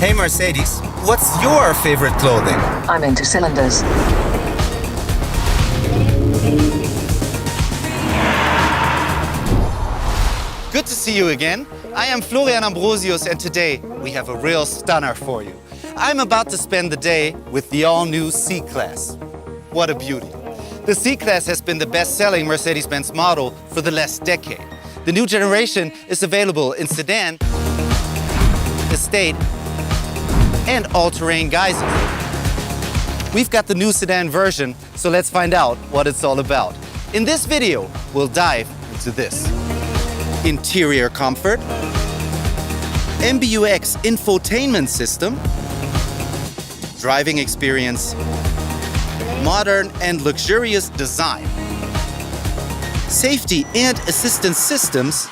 Hey Mercedes, what's your favorite clothing? I'm into cylinders. Good to see you again. I am Florian Ambrosius and today we have a real stunner for you. I'm about to spend the day with the all-new C-Class. What a beauty. The C-Class has been the best-selling Mercedes-Benz model for the last decade. The new generation is available in sedan, estate, and all-terrain guises. We've got the new sedan version, so let's find out what it's all about. In this video, we'll dive into this. Interior comfort, MBUX infotainment system, driving experience, modern and luxurious design, safety and assistance systems,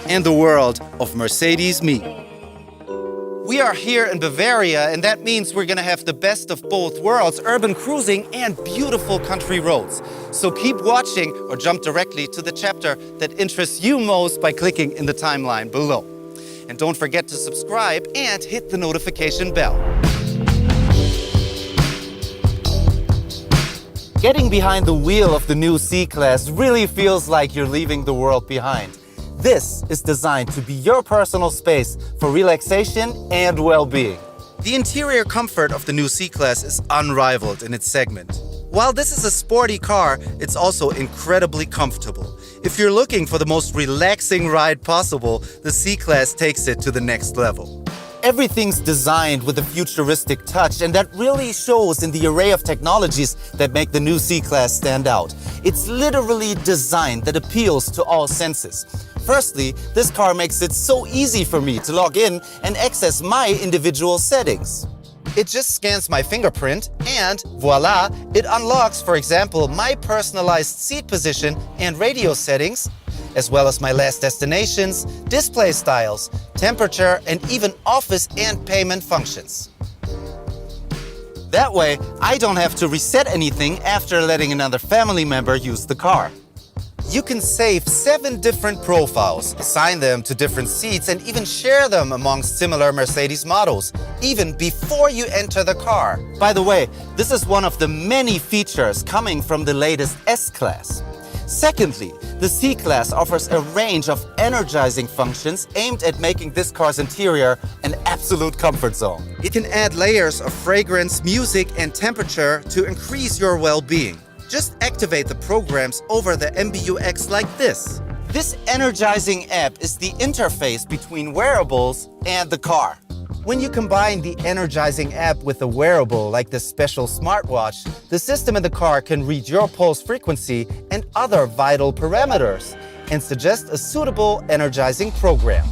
and the world of Mercedes Me. We are here in Bavaria, and that means we're gonna have the best of both worlds, urban cruising and beautiful country roads. So keep watching or jump directly to the chapter that interests you most by clicking in the timeline below. And don't forget to subscribe and hit the notification bell. Getting behind the wheel of the new C-Class really feels like you're leaving the world behind. This is designed to be your personal space for relaxation and well-being. The interior comfort of the new C-Class is unrivaled in its segment. While this is a sporty car, it's also incredibly comfortable. If you're looking for the most relaxing ride possible, the C-Class takes it to the next level. Everything's designed with a futuristic touch, and that really shows in the array of technologies that make the new C-Class stand out. It's literally designed that appeals to all senses. Firstly, this car makes it so easy for me to log in and access my individual settings. It just scans my fingerprint and voila, it unlocks, for example, my personalized seat position and radio settings, as well as my last destinations, display styles, temperature, and even office and payment functions. That way, I don't have to reset anything after letting another family member use the car. You can save 7 different profiles, assign them to different seats, and even share them amongst similar Mercedes models, even before you enter the car. By the way, this is one of the many features coming from the latest S-Class. Secondly, the C-Class offers a range of energizing functions aimed at making this car's interior an absolute comfort zone. It can add layers of fragrance, music, and temperature to increase your well-being. Just activate the programs over the MBUX like this. This energizing app is the interface between wearables and the car. When you combine the energizing app with a wearable like this special smartwatch, the system in the car can read your pulse frequency and other vital parameters and suggest a suitable energizing program.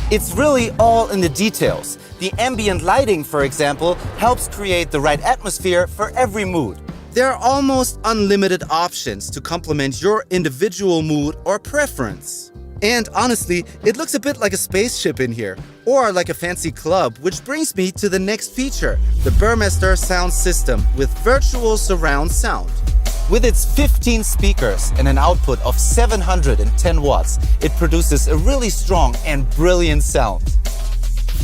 It's really all in the details. The ambient lighting, for example, helps create the right atmosphere for every mood. There are almost unlimited options to complement your individual mood or preference. And honestly, it looks a bit like a spaceship in here, or like a fancy club, which brings me to the next feature, the Burmester sound system with virtual surround sound. With its 15 speakers and an output of 710 watts, it produces a really strong and brilliant sound.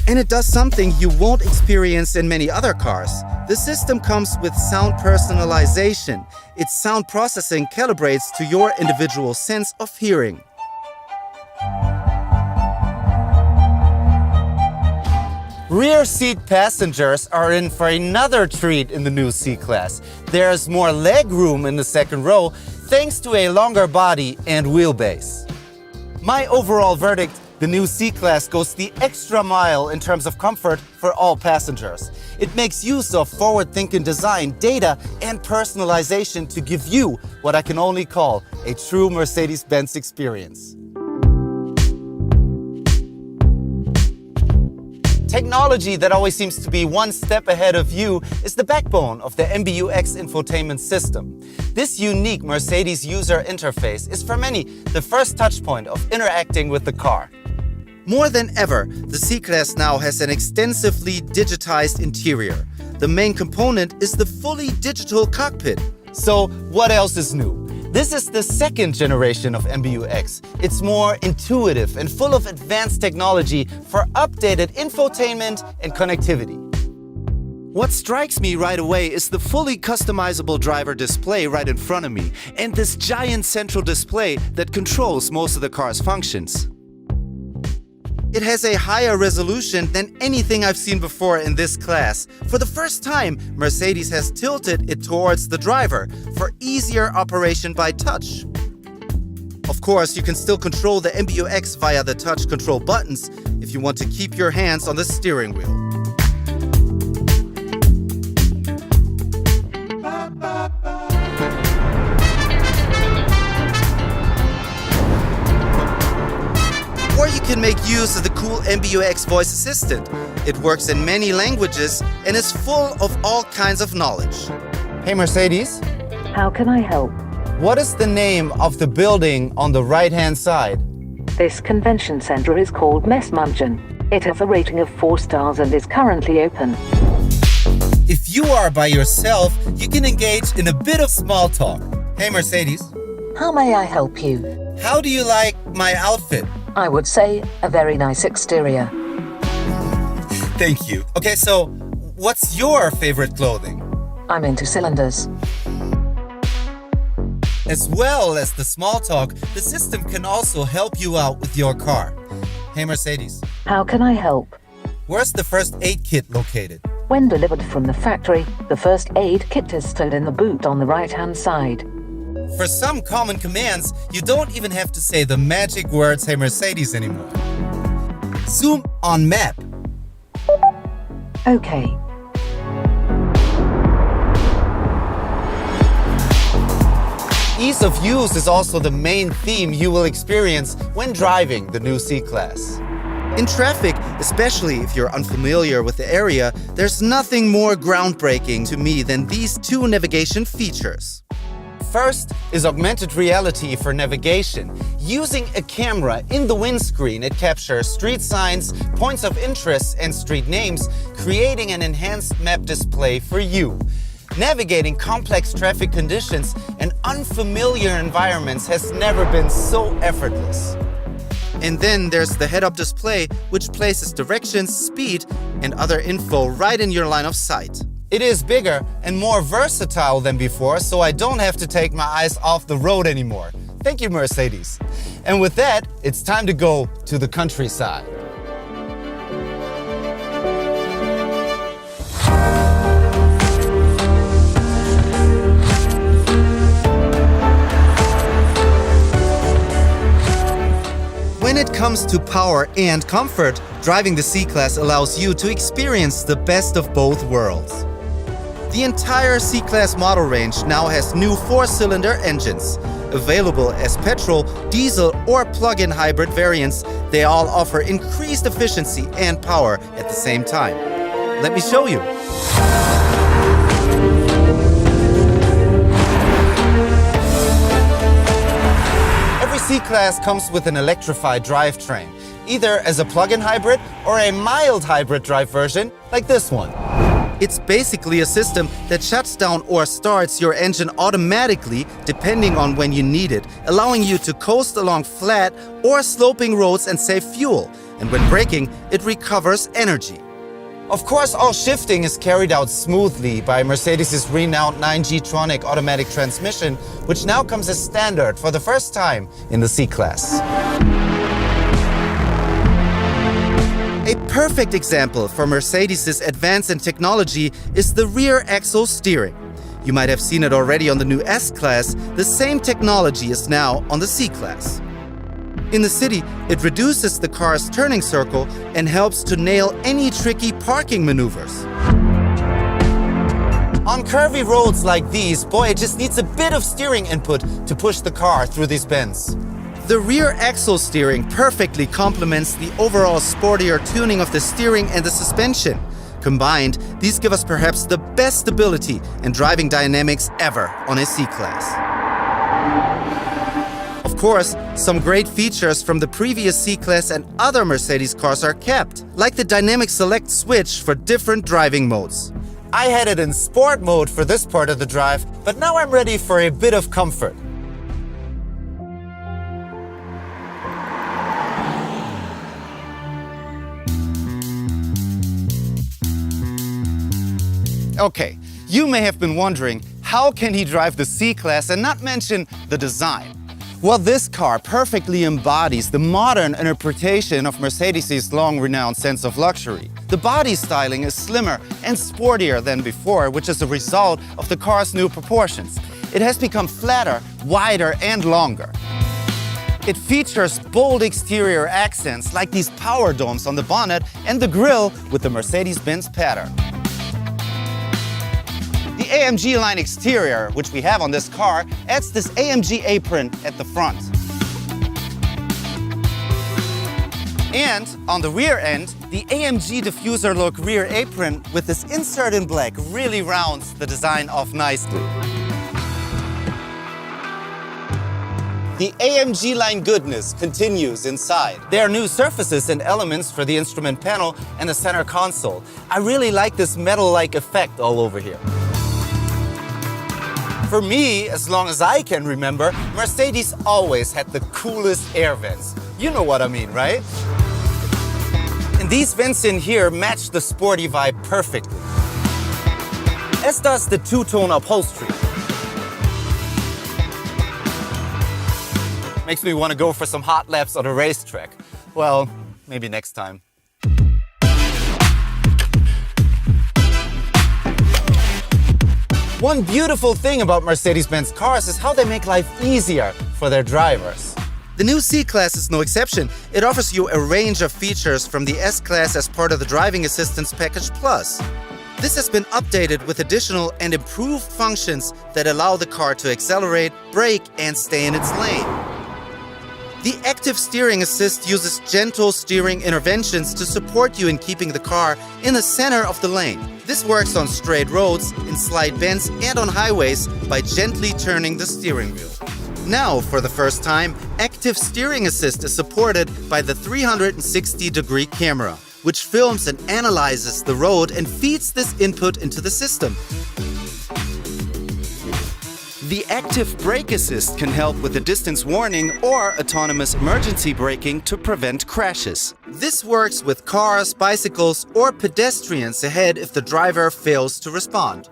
And it does something you won't experience in many other cars. The system comes with sound personalization. Its sound processing calibrates to your individual sense of hearing. Rear seat passengers are in for another treat in the new C-Class. There's more leg room in the second row thanks to a longer body and wheelbase. My overall verdict: the new C-Class goes the extra mile in terms of comfort for all passengers. It makes use of forward-thinking design, data, and personalization to give you what I can only call a true Mercedes-Benz experience. Technology that always seems to be one step ahead of you is the backbone of the MBUX infotainment system. This unique Mercedes user interface is for many the first touchpoint of interacting with the car. More than ever, the C-Class now has an extensively digitized interior. The main component is the fully digital cockpit. So what else is new? This is the second generation of MBUX. It's more intuitive and full of advanced technology for updated infotainment and connectivity. What strikes me right away is the fully customizable driver display right in front of me and this giant central display that controls most of the car's functions. It has a higher resolution than anything I've seen before in this class. For the first time, Mercedes has tilted it towards the driver for easier operation by touch. Of course, you can still control the MBUX via the touch control buttons if you want to keep your hands on the steering wheel. Or you can make use of the cool MBUX voice assistant. It works in many languages and is full of all kinds of knowledge. Hey Mercedes. How can I help? What is the name of the building on the right-hand side? This convention center is called Messmünchen. It has a rating of 4 stars and is currently open. If you are by yourself, you can engage in a bit of small talk. Hey Mercedes. How may I help you? How do you like my outfit? I would say a very nice exterior. Thank you. Okay, so what's your favorite clothing? I'm into cylinders. As well as the small talk, the system can also help you out with your car. Hey Mercedes. How can I help? Where's the first aid kit located? When delivered from the factory, the first aid kit is stored in the boot on the right-hand side. For some common commands, you don't even have to say the magic words "Hey Mercedes" anymore. Zoom on map. Okay. Ease of use is also the main theme you will experience when driving the new C-Class. In traffic, especially if you're unfamiliar with the area, there's nothing more groundbreaking to me than these two navigation features. First is augmented reality for navigation. Using a camera in the windscreen, it captures street signs, points of interest, and street names, creating an enhanced map display for you. Navigating complex traffic conditions and unfamiliar environments has never been so effortless. And then there's the head-up display, which places directions, speed, and other info right in your line of sight. It is bigger and more versatile than before, so I don't have to take my eyes off the road anymore. Thank you, Mercedes. And with that, it's time to go to the countryside. When it comes to power and comfort, driving the C-Class allows you to experience the best of both worlds. The entire C-Class model range now has new 4-cylinder engines. Available as petrol, diesel, or plug-in hybrid variants, they all offer increased efficiency and power at the same time. Let me show you. Every C-Class comes with an electrified drivetrain, either as a plug-in hybrid or a mild hybrid drive version like this one. It's basically a system that shuts down or starts your engine automatically depending on when you need it, allowing you to coast along flat or sloping roads and save fuel. And when braking, it recovers energy. Of course, all shifting is carried out smoothly by Mercedes' renowned 9G-tronic automatic transmission, which now comes as standard for the first time in the C-Class. A perfect example for Mercedes' advance in technology is the rear axle steering. You might have seen it already on the new S-Class. The same technology is now on the C-Class. In the city, it reduces the car's turning circle and helps to nail any tricky parking maneuvers. On curvy roads like these, boy, it just needs a bit of steering input to push the car through these bends. The rear axle steering perfectly complements the overall sportier tuning of the steering and the suspension. Combined, these give us perhaps the best stability and driving dynamics ever on a C-Class. Of course, some great features from the previous C-Class and other Mercedes cars are kept, like the dynamic select switch for different driving modes. I had it in sport mode for this part of the drive, but now I'm ready for a bit of comfort. Okay, you may have been wondering, how can he drive the C-Class and not mention the design? Well, this car perfectly embodies the modern interpretation of Mercedes' long-renowned sense of luxury. The body styling is slimmer and sportier than before, which is a result of the car's new proportions. It has become flatter, wider, and longer. It features bold exterior accents like these power domes on the bonnet and the grille with the Mercedes-Benz pattern. The AMG line exterior, which we have on this car, adds this AMG apron at the front. And on the rear end, the AMG diffuser look rear apron with this insert in black really rounds the design off nicely. The AMG line goodness continues inside. There are new surfaces and elements for the instrument panel and the center console. I really like this metal-like effect all over here. For me, as long as I can remember, Mercedes always had the coolest air vents. You know what I mean, right? And these vents in here match the sporty vibe perfectly. As does the two-tone upholstery. Makes me want to go for some hot laps on a racetrack. Well, maybe next time. One beautiful thing about Mercedes-Benz cars is how they make life easier for their drivers. The new C-Class is no exception. It offers you a range of features from the S-Class as part of the Driving Assistance Package Plus. This has been updated with additional and improved functions that allow the car to accelerate, brake, and stay in its lane. The Active Steering Assist uses gentle steering interventions to support you in keeping the car in the center of the lane. This works on straight roads, in slight bends, and on highways by gently turning the steering wheel. Now, for the first time, Active Steering Assist is supported by the 360-degree camera, which films and analyzes the road and feeds this input into the system. The Active Brake Assist can help with the distance warning or autonomous emergency braking to prevent crashes. This works with cars, bicycles, or pedestrians ahead if the driver fails to respond.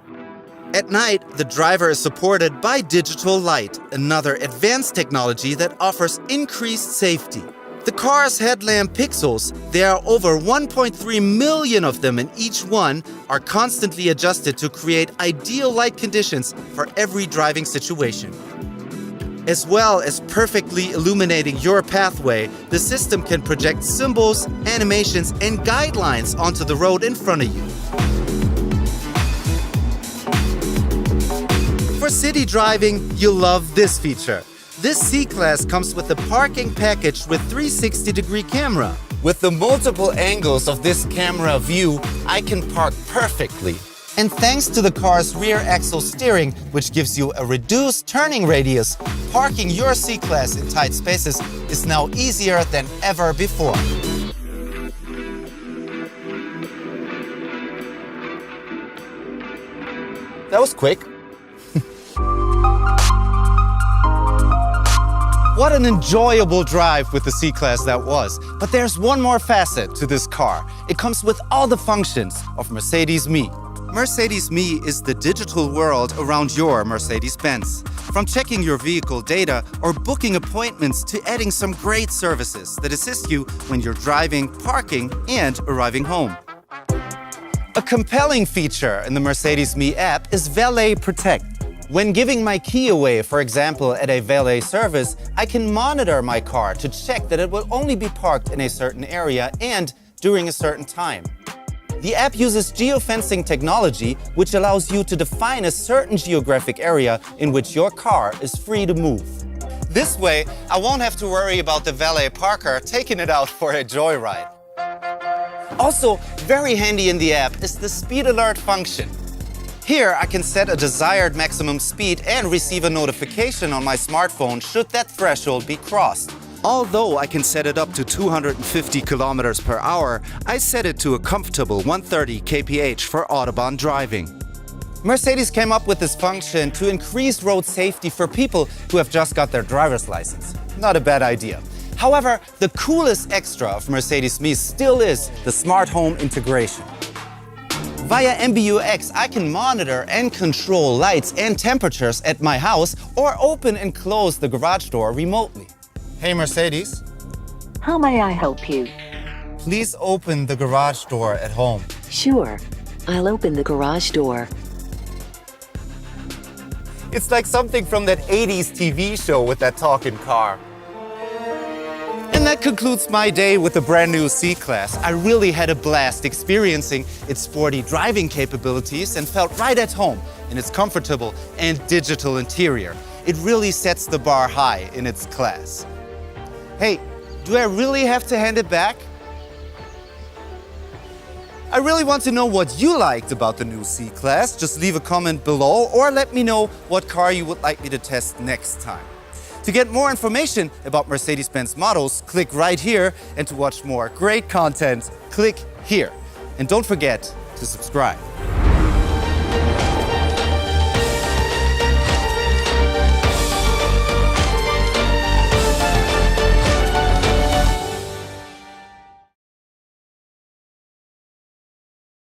At night, the driver is supported by digital light, another advanced technology that offers increased safety. The car's headlamp pixels, there are over 1.3 million of them, and each one are constantly adjusted to create ideal light conditions for every driving situation. As well as perfectly illuminating your pathway, the system can project symbols, animations, and guidelines onto the road in front of you. For city driving, you'll love this feature. This C-Class comes with the parking package with 360-degree camera. With the multiple angles of this camera view, I can park perfectly. And thanks to the car's rear axle steering, which gives you a reduced turning radius, parking your C-Class in tight spaces is now easier than ever before. That was quick. What an enjoyable drive with the C-Class that was. But there's one more facet to this car. It comes with all the functions of Mercedes Me. Mercedes Me is the digital world around your Mercedes-Benz. From checking your vehicle data or booking appointments to adding some great services that assist you when you're driving, parking, and arriving home. A compelling feature in the Mercedes Me app is Valet Protect. When giving my key away, for example, at a valet service, I can monitor my car to check that it will only be parked in a certain area and during a certain time. The app uses geofencing technology, which allows you to define a certain geographic area in which your car is free to move. This way, I won't have to worry about the valet parker taking it out for a joyride. Also, very handy in the app is the speed alert function. Here, I can set a desired maximum speed and receive a notification on my smartphone should that threshold be crossed. Although I can set it up to 250 kilometers per hour, I set it to a comfortable 130 kph for Autobahn driving. Mercedes came up with this function to increase road safety for people who have just got their driver's license. Not a bad idea. However, the coolest extra of Mercedes Me still is the smart home integration. Via MBUX, I can monitor and control lights and temperatures at my house or open and close the garage door remotely. Hey Mercedes, How may I help you? please open the garage door at home. Sure. I'll open the garage door. It's like something from that 80s TV show with that talking car. And that concludes my day with the brand new C-Class. I really had a blast experiencing its sporty driving capabilities and felt right at home in its comfortable and digital interior. It really sets the bar high in its class. Hey, do I really have to hand it back? I really want to know what you liked about the new C-Class. Just leave a comment below or let me know what car you would like me to test next time. To get more information about Mercedes-Benz models, click right here, and to watch more great content, click here. And don't forget to subscribe.